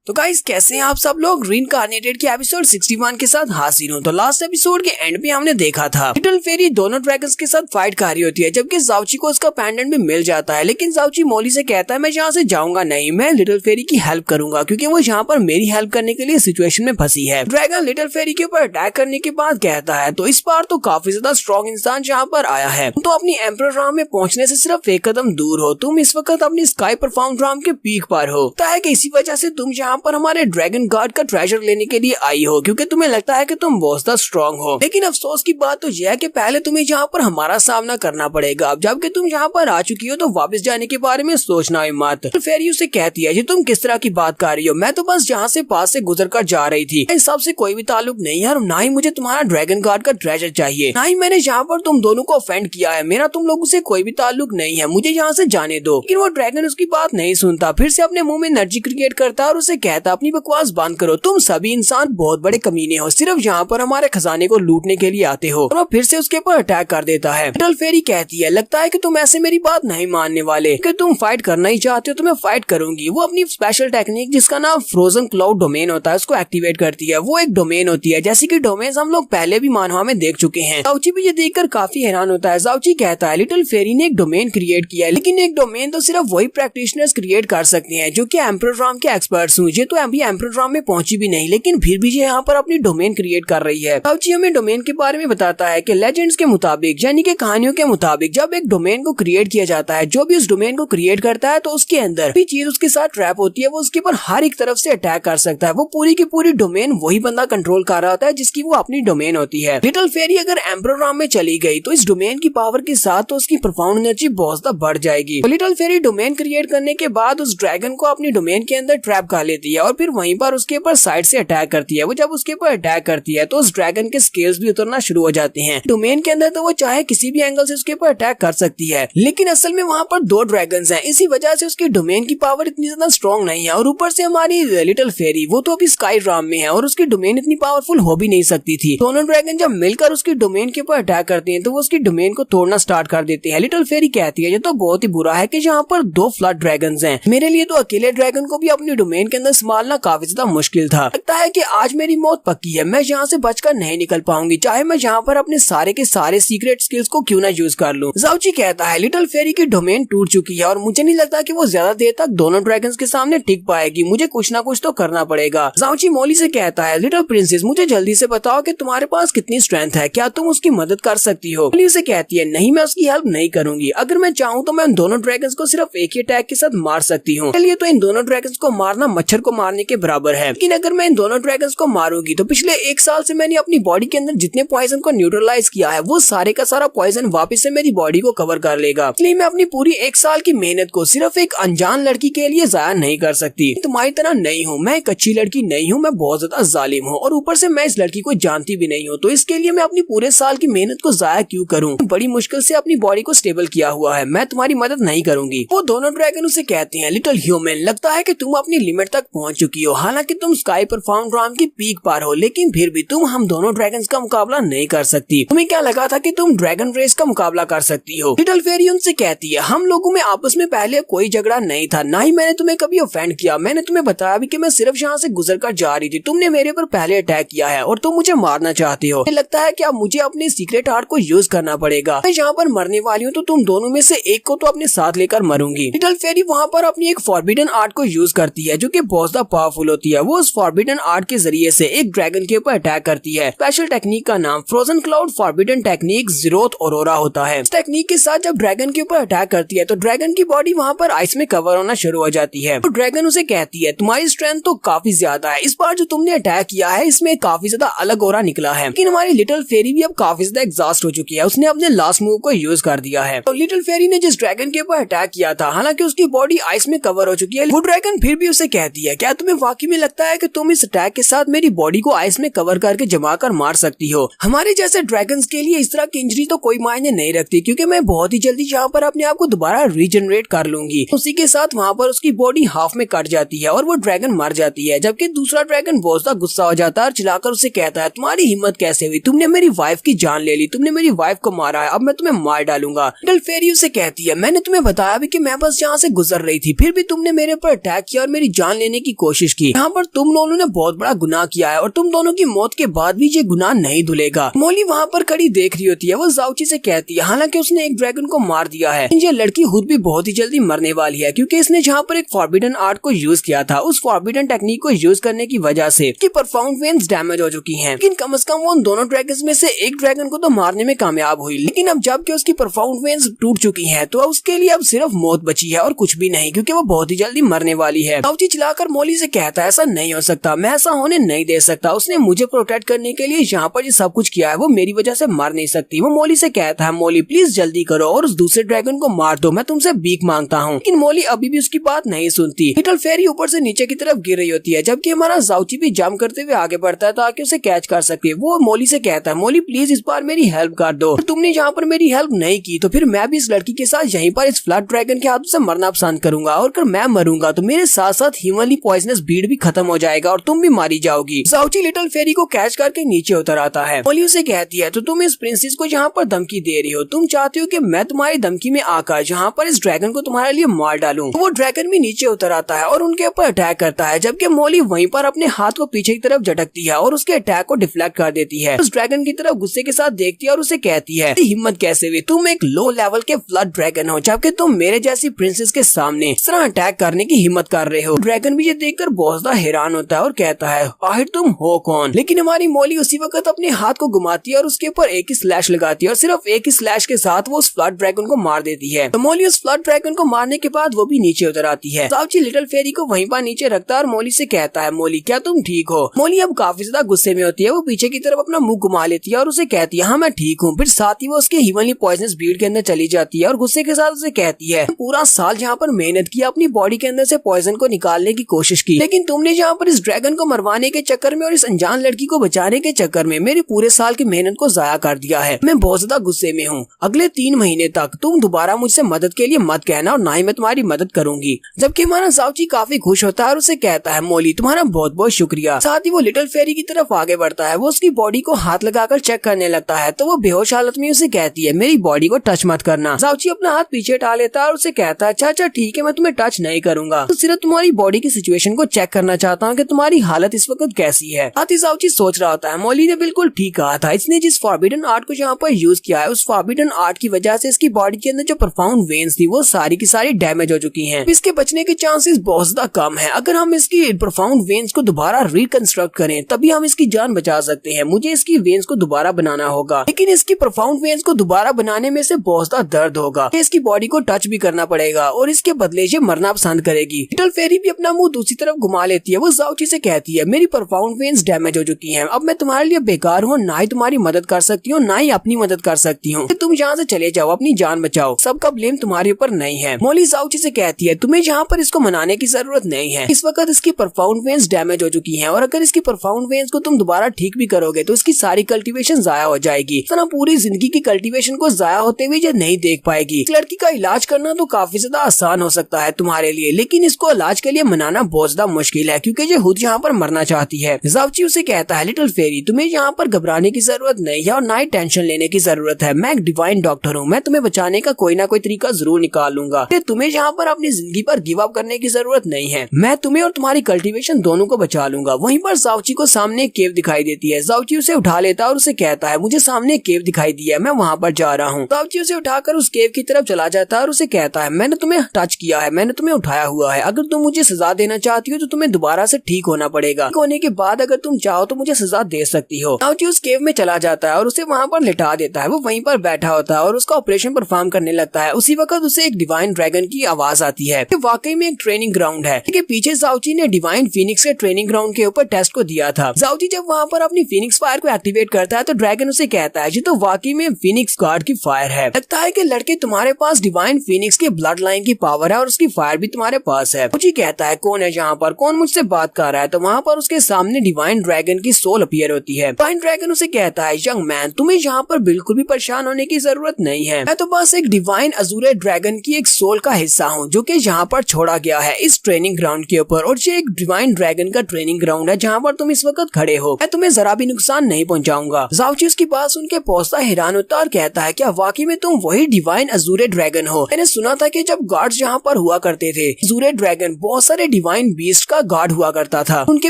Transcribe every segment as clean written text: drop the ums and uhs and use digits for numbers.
तो गाइस कैसे हैं आप सब लोग। रीइंकार्नेटेड के एपिसोड 61 के साथ हाजिर हूं। तो लास्ट एपिसोड के एंड पे हमने देखा था लिटिल फेरी दोनों ड्रैगन्स के साथ फाइट कर रही होती है, जबकि जाउची को उसका पेंडेंट भी मिल जाता है। लेकिन जाउची मोली से कहता है मैं यहाँ से जाऊंगा नहीं, मैं लिटिल फेरी की हेल्प करूंगा क्योंकि वो यहाँ पर मेरी हेल्प करने के लिए सिचुएशन में फंसी है। ड्रैगन लिटिल फेरी के ऊपर अटैक करने के बाद कहता है तो इस बार तो काफी ज्यादा स्ट्रॉन्ग इंसान यहाँ पर आया है, तो अपनी एम्परर राम में पहुंचने से सिर्फ एक कदम दूर हो। तुम इस वक्त अपनी स्काई परफॉर्म राम के पीक पर हो, इसी वजह से तुम यहाँ पर हमारे ड्रैगन गार्ड का ट्रेजर लेने के लिए आई हो क्योंकि तुम्हें लगता है कि तुम बहुत ज्यादा स्ट्रॉन्ग हो। लेकिन अफसोस की बात तो यह है कि पहले तुम्हें यहाँ पर हमारा सामना करना पड़ेगा। अब जबकि तुम यहाँ पर आ चुकी हो तो वापस जाने के बारे में सोचना ही मत। तो फेरी उसे कहती है जी तुम किस तरह की बात कर रही हो, मैं तो बस यहाँ से पास से गुजर कर जा रही थी, इस सब से कोई भी ताल्लुक नहीं है और ना ही मुझे तुम्हारा ड्रैगन गार्ड का ट्रेजर चाहिए, ना ही मैंने यहाँ पर तुम दोनों को ऑफेंड किया है, मेरा तुम लोगों से कोई भी ताल्लुक नहीं है, मुझे यहाँ से जाने दो। लेकिन वो ड्रैगन उसकी बात नहीं सुनता, फिर से अपने मुंह में एनर्जी क्रिएट करता और उसे कहता अपनी बकवास बंद करो, तुम सभी इंसान बहुत बड़े कमीने हो, सिर्फ यहाँ पर हमारे खजाने को लूटने के लिए आते हो। और वो फिर से उसके ऊपर अटैक कर देता है। लिटिल फेरी कहती है लगता है कि तुम ऐसे मेरी बात नहीं मानने वाले, कि तुम फाइट करना ही चाहते हो तो मैं फाइट करूंगी। वो अपनी स्पेशल टेक्निक जिसका नाम फ्रोजन क्लाउड डोमेन होता है उसको एक्टिवेट करती है। वो एक डोमेन होती है जैसे की डोमेन हम लोग पहले भी मानवा में देख चुके हैं। जाउची भी ये देखकर काफी हैरान होता है। जाउची कहता है लिटिल फेरी ने एक डोमेन क्रिएट किया है, लेकिन एक डोमेन तो सिर्फ वही प्रैक्टिशनर्स क्रिएट कर सकते हैं जो कि एम्परर राम के एक्सपर्ट्स हुए। तो अभी एम्परर राम में पहुंची भी नहीं, लेकिन फिर भी ये यहाँ पर अपनी डोमेन क्रिएट कर रही है। जाउची हमें डोमेन के बारे में बताता है कि लेजेंड्स के मुताबिक यानी कि कहानियों के मुताबिक जब एक डोमेन को क्रिएट किया जाता है, जो भी उस डोमेन को क्रिएट करता है तो उसके अंदर भी चीज उसके साथ ट्रैप होती है, वो उसके ऊपर हर एक तरफ से अटैक कर सकता है। वो पूरी की पूरी डोमेन वही बंदा कंट्रोल कर रहा होता है जिसकी वो अपनी डोमेन होती है। लिटिल फेरी अगर एम्परर राम में चली गई तो इस डोमेन की पावर के साथ तो उसकी प्रोफाउंड एनर्जी बहुत ज्यादा बढ़ जाएगी। तो लिटिल फेरी डोमेन क्रिएट करने के बाद उस ड्रैगन को अपनी डोमेन के अंदर ट्रैप कर लेती है और फिर वहीं पर उसके ऊपर साइड से अटैक करती है। वो जब उसके ऊपर अटैक करती है तो उस ड्रैगन के स्केल्स भी उतरना शुरू हो जाते हैं। डोमेन के अंदर तो वो चाहे किसी भी एंगल से उसके ऊपर अटैक कर सकती है, लेकिन असल में वहाँ पर दो ड्रैगन्स हैं, इसी वजह से उसकी डोमेन की पावर इतनी ज्यादा स्ट्रॉन्ग नहीं है। और ऊपर से हमारी लिटिल फेरी वो तो अभी स्काई राम में है और उसकी डोमेन इतनी पावरफुल हो भी नहीं सकती थी। दोनों ड्रैगन जब मिलकर उसकी डोमेन के ऊपर अटैक करते हैं तो वो उसकी डोमेन को तोड़ना स्टार्ट कर देते हैं। लिटिल फेरी कहती है ये तो बहुत ही बुरा है कि यहाँ पर दो फ्लड ड्रैगन्स हैं, मेरे लिए तो अकेले ड्रैगन को भी अपनी डोमेन के अंदर संभालना काफी ज्यादा मुश्किल था, लगता है कि आज मेरी मौत पक्की है, मैं यहाँ से बचकर नहीं निकल पाऊंगी, चाहे मैं यहाँ पर अपने सारे के सारे सीक्रेट स्किल्स को क्यों ना यूज कर लूं। जाउची कहता है लिटिल फेरी की डोमेन टूट चुकी है और मुझे नहीं लगता कि वो ज्यादा देर तक दोनों ड्रैगन्स के सामने टिक पाएगी, मुझे कुछ ना कुछ तो करना पड़ेगा। जाउची मोली से कहता है लिटिल प्रिंसेस मुझे जल्दी से बताओ कि तुम्हारे पास कितनी स्ट्रेंथ है, क्या तुम उसकी मदद कर सकती हो। मोली से कहती है नहीं मैं उसकी हेल्प नहीं करूंगी, अगर मैं चाहूँ तो मैं उन दोनों ड्रैगन्स को सिर्फ एक ही अटैक के साथ मार सकती हूँ, चलिए तो इन दोनों ड्रैगन्स को मारना मच्छर को मारने के बराबर है। लेकिन अगर मैं इन दोनों ड्रैगन्स को मारूंगी तो पिछले एक साल से मैंने अपनी बॉडी के अंदर जितने पॉइजन को न्यूट्रलाइज किया है वो सारे का सारा पॉइजन वापस से मेरी बॉडी को कवर कर लेगा, इसलिए मैं अपनी पूरी एक साल की मेहनत को सिर्फ एक अनजान लड़की के लिए जाया नहीं कर सकती। तुम्हारी तरह नहीं हूँ, मैं एक अच्छी लड़की नहीं हूँ, मैं बहुत ज्यादा जालिम हूँ और ऊपर से मैं इस लड़की को जानती भी नहीं हूँ, तो इसके लिए मैं अपनी पूरे साल की मेहनत को जाया क्यों करूँ, बड़ी मुश्किल से अपनी बॉडी को स्टेबल किया हुआ है, मैं तुम्हारी मदद नहीं करूंगी। वो दोनों ड्रैगन उसे कहते हैं लिटिल ह्यूमन लगता है कि तुम अपनी लिमिट तक पहुंच चुकी हो, हालांकि तुम स्काई परफॉर्म राम की पीक पार हो, लेकिन फिर भी तुम हम दोनों ड्रैगन्स का मुकाबला नहीं कर सकती, तुम्हें क्या लगा था कि तुम ड्रैगन रेस का मुकाबला कर सकती हो। लिटिल फेरी उनसे कहती है हम लोगों में आपस में पहले कोई झगड़ा नहीं था, ना ही मैंने तुम्हें कभी ऑफेंड किया, मैंने तुम्हें बताया भी कि मैं सिर्फ यहाँ से गुजर कर जा रही थी, तुमने मेरे पर पहले अटैक किया है और तुम मुझे मारना चाहती हो, मुझे लगता है कि अब मुझे अपने सीक्रेट आर्ट को यूज करना पड़ेगा, मैं यहाँ पर मरने वाली हूँ तो तुम दोनों में से एक को तो अपने साथ लेकर मरूंगी। लिटिल फेरी वहाँ पर अपनी एक फॉरबिडन आर्ट को यूज करती है जो कि बहुत ज्यादा पावरफुल होती है। वो उस फॉरबिडन आर्ट के जरिए से एक ड्रैगन के ऊपर अटैक करती है। स्पेशल टेक्निक का नाम frozen cloud forbidden technique zeroth aurora होता है। इस टेक्निक के साथ जब ड्रैगन के ऊपर अटैक करती है तो ड्रैगन की बॉडी वहाँ पर आइस में कवर होना शुरू हो जाती है। तो ड्रैगन उसे कहती है तुम्हारी स्ट्रेंथ तो काफी ज्यादा है, इस बार जो तुमने अटैक किया है इसमें काफी ज्यादा अलग औरा निकला है, लेकिन हमारी लिटिल फेरी भी अब काफी ज्यादा एग्जॉस्ट हो चुकी है, उसने अपने लास्ट मूव को यूज कर दिया है। तो लिटिल फेरी ने जिस ड्रैगन के ऊपर अटैक किया था हालांकि उसकी बॉडी आइस में कवर हो चुकी है, वो ड्रैगन फिर भी उसे कहती है क्या तुम्हें वाकई में लगता है कि तुम इस अटैक के साथ मेरी बॉडी को आइस में कवर करके जमा कर मार सकती हो। हमारे जैसे ड्रैगन्स के लिए इस तरह की इंजरी तो कोई मायने नहीं रखती क्योंकि मैं बहुत ही जल्दी यहाँ पर अपने आप को दोबारा रीजनरेट कर लूंगी। उसी के साथ वहाँ पर उसकी बॉडी हाफ में कट जाती है और वो ड्रैगन मर जाती है, जबकि दूसरा ड्रैगन बहुत ज्यादा गुस्सा हो जाता है और चिल्लाकर उसे कहता है तुम्हारी हिम्मत कैसे हुई, तुमने मेरी वाइफ की जान ले ली, तुमने मेरी वाइफ को मारा है, अब मैं तुम्हें मार डालूंगा। लिटिल फेरी उसे कहती है मैंने तुम्हें बताया भी कि मैं बस यहाँ से गुजर रही थी, फिर भी तुमने मेरे पर अटैक किया और मेरी जान लेने लेने की कोशिश की। यहाँ पर तुम दोनों ने बहुत बड़ा गुनाह किया है और तुम दोनों की मौत के बाद भी ये गुनाह नहीं धुलेगा। मोली वहाँ पर खड़ी देख रही होती है। वो जाओची से कहती है हालांकि उसने एक ड्रैगन को मार दिया है, ये लड़की खुद भी बहुत ही जल्दी मरने वाली है क्योंकि इसने जहाँ पर एक फॉरबिडन आर्ट को यूज किया था, उस फॉरबिडन टेक्निक को यूज करने की वजह से कि परफाउंड वेन्स डैमेज हो चुकी हैं। लेकिन कम से कम वो उन दोनों ड्रैगन्स में से एक ड्रैगन को तो मारने में कामयाब हुई, लेकिन अब जबकि उसकी परफाउंड वेन्स टूट चुकी हैं तो उसके लिए अब सिर्फ मौत बची है और कुछ भी नहीं, क्योंकि वो बहुत ही जल्दी मरने वाली है। जाओची चिल्लाकर मोली से कहता है ऐसा नहीं हो सकता, मैं ऐसा होने नहीं दे सकता, उसने मुझे प्रोटेक्ट करने के लिए यहाँ पर ये सब कुछ किया है, वो मेरी वजह से मर नहीं सकती। वो मोली से कहता है मोली प्लीज जल्दी करो और उस दूसरे ड्रैगन को मार दो, मैं तुमसे भीख मांगता हूँ। लेकिन मोली अभी भी उसकी बात नहीं सुनती। लिटिल फेरी ऊपर से नीचे की तरफ गिर रही होती है, जबकि हमारा जाओची भी जंप करते हुए आगे बढ़ता है ताकि उसे कैच कर सके। वो मोली से कहता है मोली प्लीज इस बार मेरी हेल्प कर दो, तुमने यहाँ पर मेरी हेल्प नहीं की तो फिर मैं भी इस लड़की के साथ यहीं पर इस फ्लड ड्रैगन के हाथों से मरना पसंद करूंगा, और अगर मैं मरूंगा तो मेरे साथ साथ ह्यूमनली पॉइजनस ब्रीड भी खत्म हो जाएगा और तुम भी मारी जाओगी। जाओची लिटिल फेरी को कैच करके नीचे उतर आता है। मोली उसे कहती है तो तुम इस प्रिंसेस को यहाँ पर धमकी दे रही हो, तुम चाहती हो कि मैं तुम्हारी धमकी में आकर यहाँ पर इस ड्रैगन को तुम्हारे लिए मार डालूं। तो वो ड्रैगन भी नीचे उतर आता है और उनके ऊपर अटैक करता है, जबकि मोली वहीं पर अपने हाथ को पीछे की तरफ झटकती है और उसके अटैक को डिफ्लेक्ट कर देती है। उस ड्रैगन की तरफ गुस्से के साथ देखती है और उसे कहती है हिम्मत कैसे हुई, तुम एक लो लेवल के फ्लड ड्रैगन हो जबकि तुम मेरे जैसी प्रिंसेस के सामने इस तरह अटैक करने की हिम्मत कर रहे हो। ड्रैगन भी ये देखकर बहुत ज्यादा हैरान होता है और कहता है आखिर तुम हो कौन। लेकिन हमारी मोली उसी वक्त अपने हाथ को घुमाती है और उसके ऊपर एक ही स्लैश लगाती है और सिर्फ एक ही स्लैश के साथ वो उस फ्लड ड्रैगन को मार देती है। तो मोली उस फ्लड ड्रैगन को मारने के बाद वो भी नीचे उतर आती है। जाओची लिटिल फेरी को वहीं पर नीचे रखता है और मोली से कहता है मोली क्या तुम ठीक हो। मोली अब काफी ज्यादा गुस्से में होती है, वो पीछे की तरफ अपना मुंह घुमा लेती है और उसे कहती है हाँ मैं ठीक हूँ। फिर साथ ही वो उसके ह्यूमनली पॉइजनस ब्रीड के अंदर चली जाती है और गुस्से के साथ उसे कहती है पूरा साल जहाँ पर मेहनत की, अपनी बॉडी के अंदर से पॉइजन को निकालने की कोशिश की, लेकिन तुमने जहाँ पर इस ड्रैगन को मरवाने के चक्कर में और इस अनजान लड़की को बचाने के चक्कर में मेरे पूरे साल की मेहनत को जाया कर दिया है। मैं बहुत ज्यादा गुस्से में हूँ। अगले 3 महीने तक तुम दोबारा मुझसे मदद के लिए मत कहना और ना ही मैं तुम्हारी मदद करूंगी। जबकि हमारा जाओची काफी खुश होता है और उसे कहता है मोली तुम्हारा बहुत बहुत शुक्रिया। साथ ही वो लिटिल फेरी की तरफ आगे बढ़ता है, वो उसकी बॉडी को हाथ लगाकर चेक करने लगता है तो वो बेहोश हालत में उसे कहती है मेरी बॉडी को टच मत करना। जाओची अपना हाथ पीछे हटा लेता है और उसे कहता है अच्छा ठीक है मैं तुम्हें टच नहीं करूंगा, तो सिर्फ तुम्हारी बॉडी की सिचुएशन को चेक करना चाहता हूँ कि तुम्हारी हालत इस वक्त कैसी है। साथ ही जाओची सोच रहा होता है मोली ने बिल्कुल ठीक कहा था, इसने जिस फॉरबिडन आर्ट को यहाँ पर यूज किया है उस फॉरबिडन आर्ट की वजह से इसकी बॉडी के अंदर जो परफाउंड वेन्स थी वो सारी की सारी डैमेज हो चुकी हैं। इसके बचने के चांसेस बहुत ज्यादा कम है। अगर हम इसकी परफाउंड वेन्स को दोबारा रिकंस्ट्रक्ट करें तभी हम इसकी जान बचा सकते हैं। मुझे इसकी वेन्स को दोबारा बनाना होगा, लेकिन इसकी परफाउंड वेन्स को दोबारा बनाने में से बहुत ज्यादा दर्द होगा, इसकी बॉडी को टच भी करना पड़ेगा और इसके बदले ये मरना पसंद करेगी। लिटिल फेरी भी अपना मुंह दूसरी तरफ घुमा लेती है, वो जाओची से कहती है मेरी परफाउंड वेन्स डैमेज हो चुकी हैं, अब मैं तुम्हारे लिए बेकार हूँ, ना ही तुम्हारी मदद कर सकती हूँ ना ही अपनी मदद कर सकती हूँ, तुम यहाँ से चले जाओ, अपनी जान बचाओ, सबका ब्लेम तुम्हारे ऊपर नहीं है। मोली जाओची से कहती है तुम्हें यहाँ पर इसको मनाने की जरूरत नहीं है, इस वक्त इसकी परफाउंड वेन्स डैमेज हो चुकी हैं और अगर इसकी परफाउंड वेन्स को तुम दोबारा ठीक भी करोगे तो इसकी सारी कल्टीवेशन जाया हो जाएगी, इस तरह पूरी जिंदगी की कल्टीवेशन को जाया होते हुए ये नहीं देख पाएगी। इस लड़की का इलाज करना तो काफी ज्यादा आसान हो सकता है तुम्हारे लिए, लेकिन इसको इलाज के लिए मनाना बहुत ज्यादा मुश्किल है क्योंकि ये खुद यहाँ पर मरना चाहती है। जाओची उसे कहता है लिटिल फेरी तुम्हें यहाँ पर घबराने की जरूरत नहीं है और ना ही टेंशन लेने की जरूरत है, मैं एक डिवाइन डॉक्टर हूँ, मैं तुम्हें बचाने का कोई ना कोई तरीका जरूर निकाल लूंगा, तुम्हें यहाँ पर अपनी जिंदगी पर गिव अप करने की जरूरत नहीं है, मैं तुम्हें और तुम्हारी कल्टीवेशन दोनों को बचा लूंगा। वहीं पर जाओची को सामने एक केव दिखाई देती है, जाओची उसे उठा लेता है और उसे कहता है मुझे सामने एक केव दिखाई दी है, मैं वहाँ पर जा रहा हूँ। जाओची उसे उठाकर उस केव की तरफ चला जाता है और उसे कहता है मैंने तुम्हें टच किया है, मैंने तुम्हें उठाया हुआ है, अगर तुम मुझे सजा देना चाहती हो तो तुम्हें दोबारा से ठीक होना पड़ेगा, ठीक होने के बाद अगर तुम चाहो तो मुझे सजा दे सकती हो। जाओची उस केव में चला जाता है और उसे वहाँ पर लिटा देता है, वो वहीं पर बैठा होता है और उसका ऑपरेशन परफॉर्म करने लगता है। उसी वक्त उसे एक डिवाइन ड्रैगन की आवाज आती है, वाकई में एक ट्रेनिंग ग्राउंड है कि पीछे जाओची ने डिवाइन फीनिक्स के ट्रेनिंग ग्राउंड के ऊपर टेस्ट को दिया था। जाओची जब वहाँ पर अपनी फीनिक्स फायर को एक्टिवेट करता है तो ड्रैगन उसे कहता है जी तो वाकई में फीनिक्स गार्ड की फायर है, लगता है कि लड़के तुम्हारे पास डिवाइन फीनिक्स के ब्लड लाइन की पावर है और उसकी फायर भी तुम्हारे पास है। मुझे कहता है कौन है यहाँ पर, कौन मुझसे बात कर रहा है, तो वहाँ पर उसके सामने डिवाइन ड्रैगन की सोल अपीयर होती है। डिवाइन ड्रैगन उसे कहता है यंग मैन तुम्हें यहाँ पर बिल्कुल भी परेशान होने की जरूरत नहीं है, मैं तो बस एक डिवाइन अजूरे ड्रैगन की एक सोल का हिस्सा हूँ जो कि यहाँ पर छोड़ा गया है इस ट्रेनिंग ग्राउंड के ऊपर, और ये एक डिवाइन ड्रैगन का ट्रेनिंग ग्राउंड है जहाँ पर तुम इस वक्त खड़े हो, मैं तुम्हें जरा भी नुकसान नहीं पहुँचाऊंगा। जाओची उसकी बात सुन के पहुंचता हैरान होता और कहता है क्या वाकई में तुम वही डिवाइन अजूरे ड्रैगन हो, मैंने सुना था कि जब गार्ड्स यहाँ पर हुआ करते थे अजूरे ड्रैगन बहुत सारे डिवाइन बीस्ट का गार्ड हुआ करता था, उनके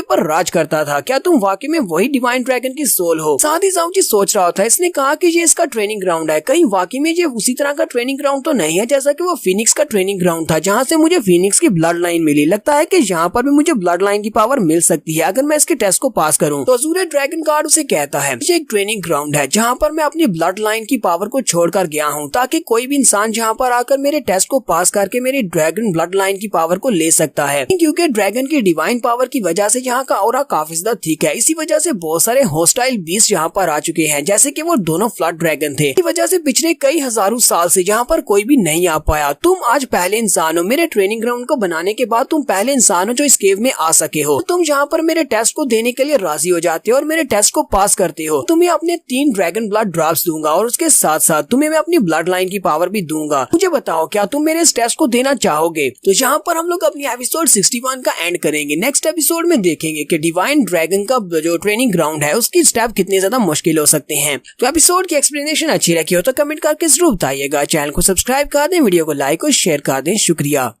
ऊपर राज करता था। क्या तुम वाकई में वही डिवाइन ड्रैगन की सोल हो? साथ ही जाओची सोच रहा था। इसने कहा कि ये इसका ट्रेनिंग ग्राउंड है। कहीं वाकई में ये उसी तरह का ट्रेनिंग ग्राउंड तो नहीं है जैसा कि वो फिनिक्स का ट्रेनिंग ग्राउंड था, जहाँ से मुझे फिनिक्स की ब्लड लाइन मिली। लगता है कि यहाँ पर भी मुझे ब्लड लाइन की पावर मिल सकती है अगर मैं इसके टेस्ट को पास करूँ। तो अज़ूर ड्रैगन गार्ड उसे कहता है ये एक ट्रेनिंग ग्राउंड है जहाँ पर मैं अपनी ब्लड लाइन की पावर को छोड़कर गया हूँ, ताकि कोई भी इंसान जहाँ पर आकर मेरे टेस्ट को पास करके मेरी ड्रैगन ब्लड लाइन की पावर को ले सकता है। क्योंकि ड्रैगन की डिवाइन पावर की वजह से यहाँ का ऑरा काफी ज्यादा ठीक है। इसी वजह से बहुत सारे हॉस्टाइल बीस्ट यहाँ पर आ चुके हैं, जैसे कि वो दोनों फ्लड ड्रैगन थे। इसी वजह से पिछले कई हजारों साल से यहाँ पर कोई भी नहीं आ पाया। तुम आज पहले इंसान हो। मेरे ट्रेनिंग ग्राउंड को बनाने के बाद तुम पहले इंसान हो जो इस केव में आ सके हो। तुम यहाँ पर मेरे टेस्ट को देने के लिए राजी हो जाते हो और मेरे टेस्ट को पास करते हो। तुम्हें अपने 3 ड्रैगन ब्लड ड्रॉप्स दूंगा और उसके साथ साथ तुम्हें मैं अपनी ब्लड लाइन की पावर भी दूंगा। मुझे बताओ क्या तुम मेरे इस टेस्ट को देना चाहोगे? तो यहाँ पर हम लोग अपनी एपिसोड 61 का एंड करेंगे। नेक्स्ट एपिसोड में देखेंगे कि डिवाइन ड्रैगन का जो ट्रेनिंग ग्राउंड है उसकी स्टेप कितने ज्यादा मुश्किल हो सकते हैं। तो एपिसोड की एक्सप्लेनेशन अच्छी रखी हो तो कमेंट करके जरूर बताइएगा। चैनल को सब्सक्राइब कर दें, वीडियो को लाइक और शेयर कर दें। शुक्रिया।